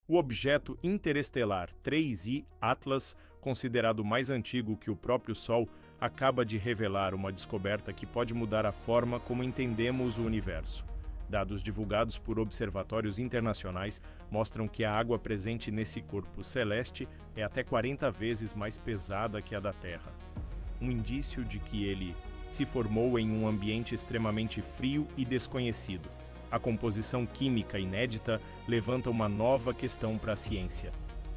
O objeto interestelar 3I Atlas, considerado mais antigo que o próprio Sol, acaba de revelar uma descoberta que pode mudar a forma como entendemos o universo. Dados divulgados por observatórios internacionais mostram que a água presente nesse corpo celeste é até 40 vezes mais pesada que a da Terra. Um indício de que ele se formou em um ambiente extremamente frio e desconhecido. A composição química inédita levanta uma nova questão para a ciência.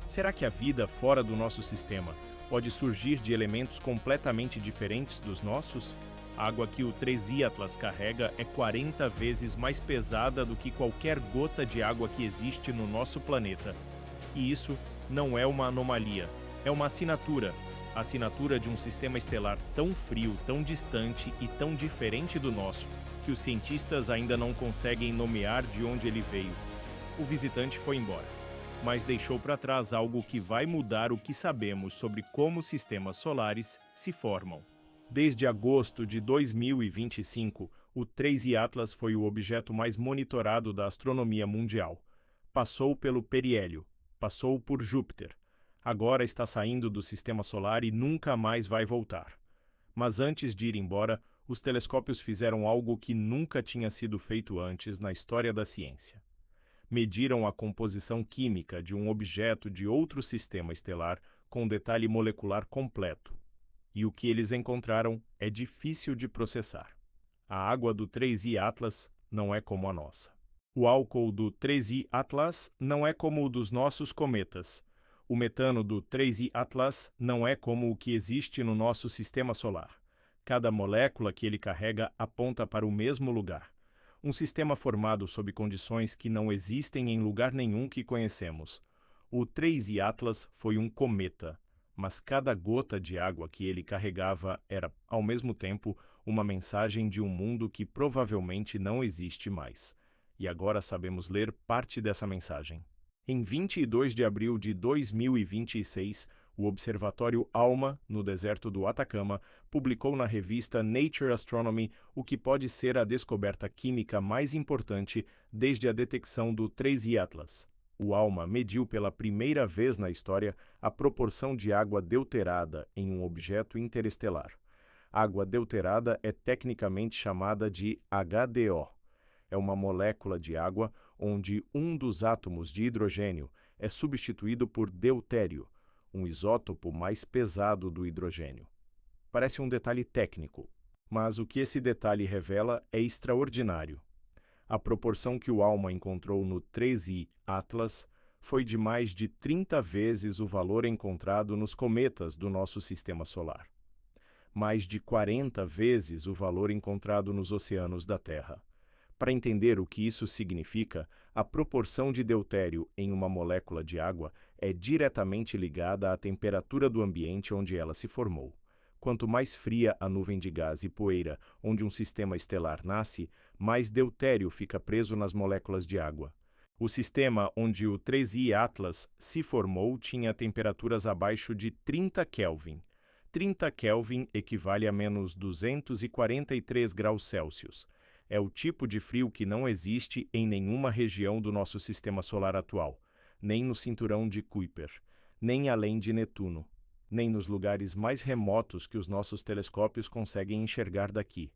Será que a vida fora do nosso sistema pode surgir de elementos completamente diferentes dos nossos? A água que o 3I Atlas carrega é 40 vezes mais pesada do que qualquer gota de água que existe no nosso planeta. E isso não é uma anomalia, é uma assinatura. A assinatura de um sistema estelar tão frio, tão distante e tão diferente do nosso, que os cientistas ainda não conseguem nomear de onde ele veio. O visitante foi embora, mas deixou para trás algo que vai mudar o que sabemos sobre como sistemas solares se formam. Desde agosto de 2025, o 3I Atlas foi o objeto mais monitorado da astronomia mundial. Passou pelo periélio, passou por Júpiter. Agora está saindo do sistema solar e nunca mais vai voltar. Mas antes de ir embora, os telescópios fizeram algo que nunca tinha sido feito antes na história da ciência. Mediram a composição química de um objeto de outro sistema estelar com detalhe molecular completo. E o que eles encontraram é difícil de processar. A água do 3I Atlas não é como a nossa. O álcool do 3I Atlas não é como o dos nossos cometas. O metano do 3I Atlas não é como o que existe no nosso sistema solar. Cada molécula que ele carrega aponta para o mesmo lugar. Um sistema formado sob condições que não existem em lugar nenhum que conhecemos. O 3I Atlas foi um cometa, mas cada gota de água que ele carregava era, ao mesmo tempo, uma mensagem de um mundo que provavelmente não existe mais. E agora sabemos ler parte dessa mensagem. Em 22 de abril de 2026, o Observatório ALMA, no deserto do Atacama, publicou na revista Nature Astronomy o que pode ser a descoberta química mais importante desde a detecção do 3I Atlas. O ALMA mediu pela primeira vez na história a proporção de água deuterada em um objeto interestelar. Água deuterada é tecnicamente chamada de HDO. É uma molécula de água onde um dos átomos de hidrogênio é substituído por deutério, um isótopo mais pesado do hidrogênio. Parece um detalhe técnico, mas o que esse detalhe revela é extraordinário. A proporção que o ALMA encontrou no 3I Atlas foi de mais de 30 vezes o valor encontrado nos cometas do nosso sistema solar. Mais de 40 vezes o valor encontrado nos oceanos da Terra. Para entender o que isso significa, a proporção de deutério em uma molécula de água é diretamente ligada à temperatura do ambiente onde ela se formou. Quanto mais fria a nuvem de gás e poeira onde um sistema estelar nasce, mais deutério fica preso nas moléculas de água. O sistema onde o 3I Atlas se formou tinha temperaturas abaixo de 30 Kelvin. 30 Kelvin equivale a menos 243 graus Celsius. É o tipo de frio que não existe em nenhuma região do nosso sistema solar atual, nem no cinturão de Kuiper, nem além de Netuno, nem nos lugares mais remotos que os nossos telescópios conseguem enxergar daqui.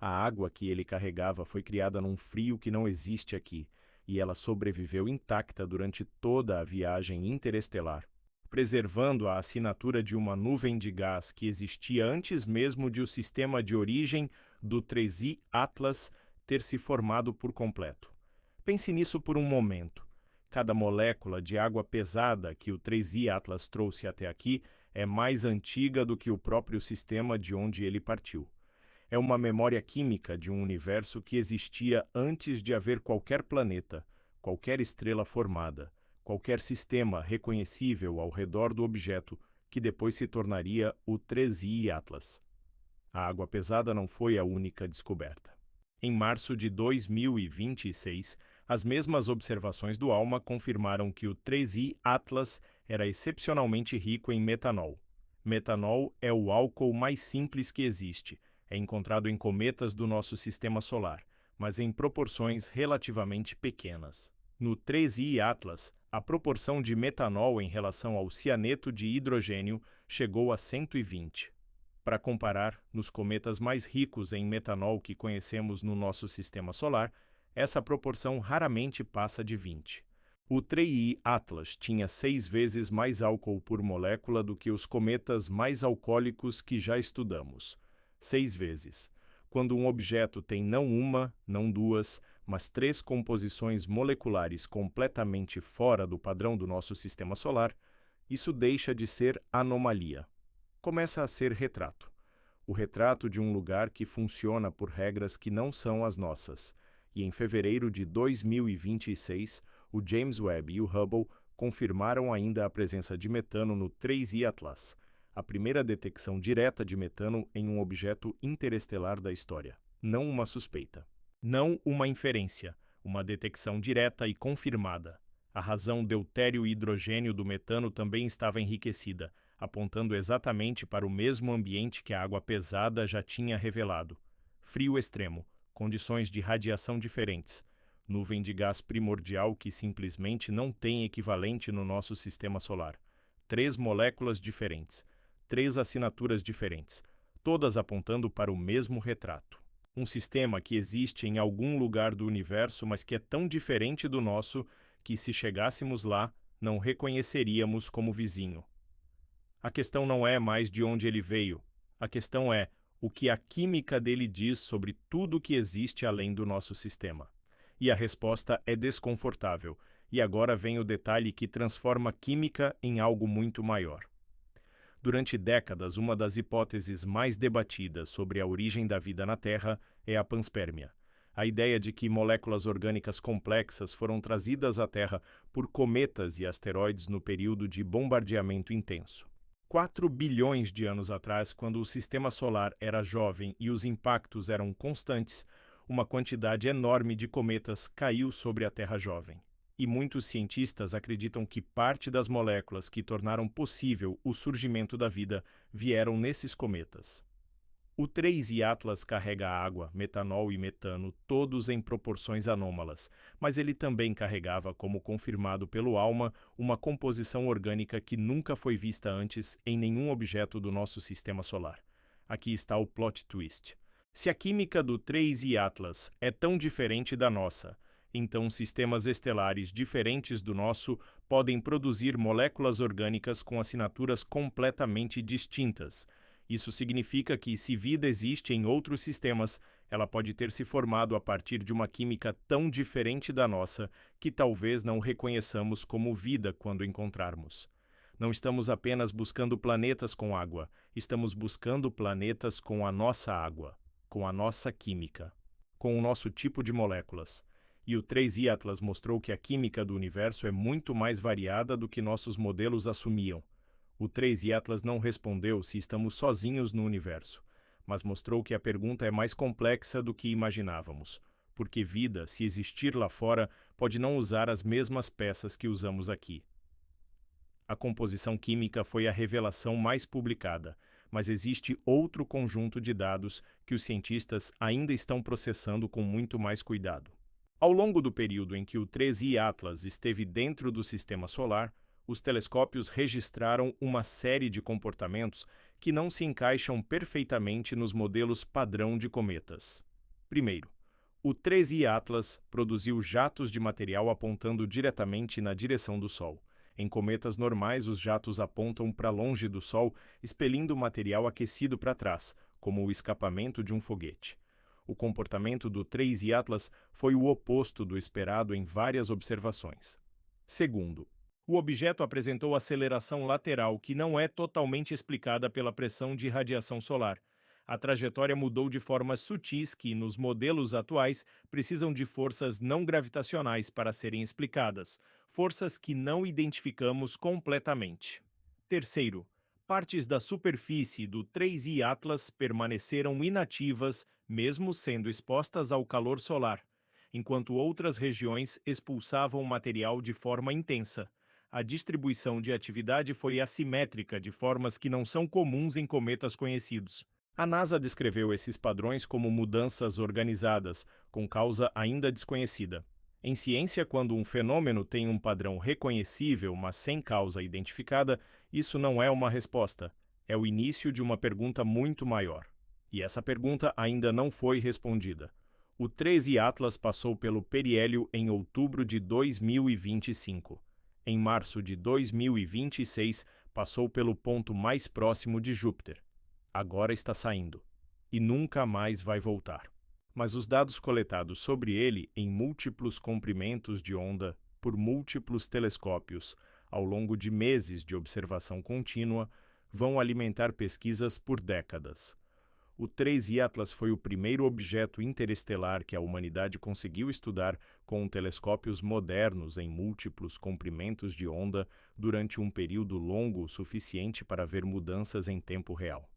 A água que ele carregava foi criada num frio que não existe aqui, e ela sobreviveu intacta durante toda a viagem interestelar, preservando a assinatura de uma nuvem de gás que existia antes mesmo de o sistema de origem do 3I Atlas ter se formado por completo. Pense nisso por um momento. Cada molécula de água pesada que o 3I Atlas trouxe até aqui é mais antiga do que o próprio sistema de onde ele partiu. É uma memória química de um universo que existia antes de haver qualquer planeta, qualquer estrela formada, qualquer sistema reconhecível ao redor do objeto que depois se tornaria o 3I Atlas. A água pesada não foi a única descoberta. Em março de 2026, as mesmas observações do ALMA confirmaram que o 3I Atlas era excepcionalmente rico em metanol. Metanol é o álcool mais simples que existe. É encontrado em cometas do nosso sistema solar, mas em proporções relativamente pequenas. No 3I Atlas, A proporção de metanol em relação ao cianeto de hidrogênio chegou a 120. Para comparar, nos cometas mais ricos em metanol que conhecemos no nosso sistema solar, essa proporção raramente passa de 20. O 3I Atlas tinha 6 vezes mais álcool por molécula do que os cometas mais alcoólicos que já estudamos. 6 vezes. Quando um objeto tem não uma, não duas, mas 3 composições moleculares completamente fora do padrão do nosso sistema solar, isso deixa de ser anomalia. Começa a ser retrato. O retrato de um lugar que funciona por regras que não são as nossas. E em fevereiro de 2026, o James Webb e o Hubble confirmaram ainda a presença de metano no 3I Atlas, a primeira detecção direta de metano em um objeto interestelar da história. Não uma suspeita. Não uma inferência, uma detecção direta e confirmada. A razão deutério e hidrogênio do metano também estava enriquecida, apontando exatamente para o mesmo ambiente que a água pesada já tinha revelado. Frio extremo, condições de radiação diferentes, nuvem de gás primordial que simplesmente não tem equivalente no nosso sistema solar. 3 moléculas diferentes, 3 assinaturas diferentes, todas apontando para o mesmo retrato. Um sistema que existe em algum lugar do universo, mas que é tão diferente do nosso que, se chegássemos lá, não reconheceríamos como vizinho. A questão não é mais de onde ele veio. A questão é o que a química dele diz sobre tudo que existe além do nosso sistema. E a resposta é desconfortável. E agora vem o detalhe que transforma a química em algo muito maior. Durante décadas, uma das hipóteses mais debatidas sobre a origem da vida na Terra é a panspermia. A ideia de que moléculas orgânicas complexas foram trazidas à Terra por cometas e asteroides no período de bombardeamento intenso. 4 bilhões de anos atrás, quando o sistema solar era jovem e os impactos eram constantes, uma quantidade enorme de cometas caiu sobre a Terra jovem. E muitos cientistas acreditam que parte das moléculas que tornaram possível o surgimento da vida vieram nesses cometas. O 3I Atlas carrega água, metanol e metano, todos em proporções anômalas, mas ele também carregava, como confirmado pelo ALMA, uma composição orgânica que nunca foi vista antes em nenhum objeto do nosso sistema solar. Aqui está o plot twist. Se a química do 3I Atlas é tão diferente da nossa, então sistemas estelares diferentes do nosso podem produzir moléculas orgânicas com assinaturas completamente distintas. Isso significa que, se vida existe em outros sistemas, ela pode ter se formado a partir de uma química tão diferente da nossa que talvez não reconheçamos como vida quando encontrarmos. Não estamos apenas buscando planetas com água, estamos buscando planetas com a nossa água, com a nossa química, com o nosso tipo de moléculas. E o 3I Atlas mostrou que a química do universo é muito mais variada do que nossos modelos assumiam. O 3I Atlas não respondeu se estamos sozinhos no universo, mas mostrou que a pergunta é mais complexa do que imaginávamos, porque vida, se existir lá fora, pode não usar as mesmas peças que usamos aqui. A composição química foi a revelação mais publicada, mas existe outro conjunto de dados que os cientistas ainda estão processando com muito mais cuidado. Ao longo do período em que o 3I Atlas esteve dentro do sistema solar, os telescópios registraram uma série de comportamentos que não se encaixam perfeitamente nos modelos padrão de cometas. Primeiro, o 3I Atlas produziu jatos de material apontando diretamente na direção do Sol. Em cometas normais, os jatos apontam para longe do Sol, expelindo material aquecido para trás, como o escapamento de um foguete. O comportamento do 3I Atlas foi o oposto do esperado em várias observações. Segundo, o objeto apresentou aceleração lateral que não é totalmente explicada pela pressão de radiação solar. A trajetória mudou de formas sutis que, nos modelos atuais, precisam de forças não gravitacionais para serem explicadas, forças que não identificamos completamente. Terceiro, partes da superfície do 3I Atlas permaneceram inativas, mesmo sendo expostas ao calor solar, enquanto outras regiões expulsavam material de forma intensa. A distribuição de atividade foi assimétrica de formas que não são comuns em cometas conhecidos. A NASA descreveu esses padrões como mudanças organizadas, com causa ainda desconhecida. Em ciência, quando um fenômeno tem um padrão reconhecível, mas sem causa identificada, isso não é uma resposta, é o início de uma pergunta muito maior. E essa pergunta ainda não foi respondida. O 13 Atlas passou pelo periélio em outubro de 2025. Em março de 2026, passou pelo ponto mais próximo de Júpiter. Agora está saindo. E nunca mais vai voltar. Mas os dados coletados sobre ele em múltiplos comprimentos de onda por múltiplos telescópios, ao longo de meses de observação contínua, vão alimentar pesquisas por décadas. O 3I Atlas foi o primeiro objeto interestelar que a humanidade conseguiu estudar com telescópios modernos em múltiplos comprimentos de onda durante um período longo o suficiente para ver mudanças em tempo real.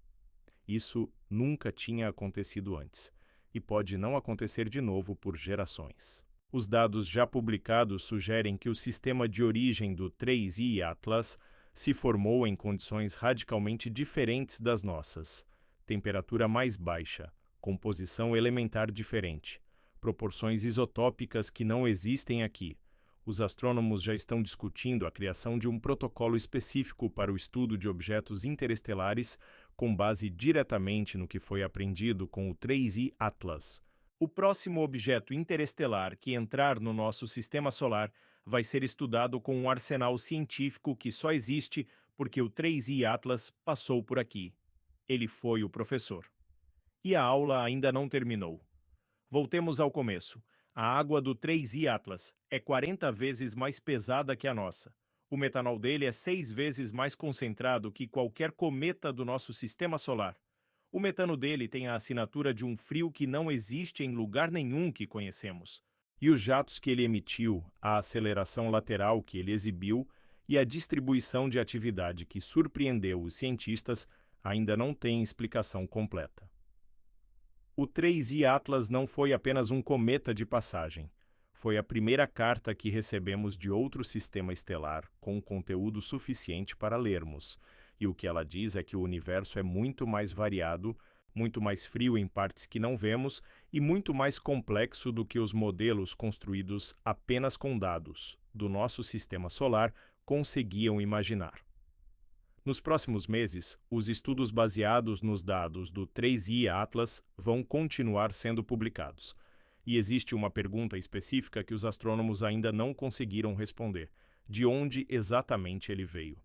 Isso nunca tinha acontecido antes, e pode não acontecer de novo por gerações. Os dados já publicados sugerem que o sistema de origem do 3I Atlas se formou em condições radicalmente diferentes das nossas. Temperatura mais baixa, composição elementar diferente, proporções isotópicas que não existem aqui. Os astrônomos já estão discutindo a criação de um protocolo específico para o estudo de objetos interestelares com base diretamente no que foi aprendido com o 3I Atlas. O próximo objeto interestelar que entrar no nosso sistema solar vai ser estudado com um arsenal científico que só existe porque o 3I Atlas passou por aqui. Ele foi o professor. E a aula ainda não terminou. Voltemos ao começo. A água do 3I Atlas é 40 vezes mais pesada que a nossa. O metanol dele é 6 vezes mais concentrado que qualquer cometa do nosso sistema solar. O metano dele tem a assinatura de um frio que não existe em lugar nenhum que conhecemos. E os jatos que ele emitiu, a aceleração lateral que ele exibiu e a distribuição de atividade que surpreendeu os cientistas ainda não têm explicação completa. O 3I Atlas não foi apenas um cometa de passagem. Foi a primeira carta que recebemos de outro sistema estelar com conteúdo suficiente para lermos. E o que ela diz é que o universo é muito mais variado, muito mais frio em partes que não vemos e muito mais complexo do que os modelos construídos apenas com dados do nosso sistema solar conseguiam imaginar. Nos próximos meses, os estudos baseados nos dados do 3I Atlas vão continuar sendo publicados. E existe uma pergunta específica que os astrônomos ainda não conseguiram responder: de onde exatamente ele veio?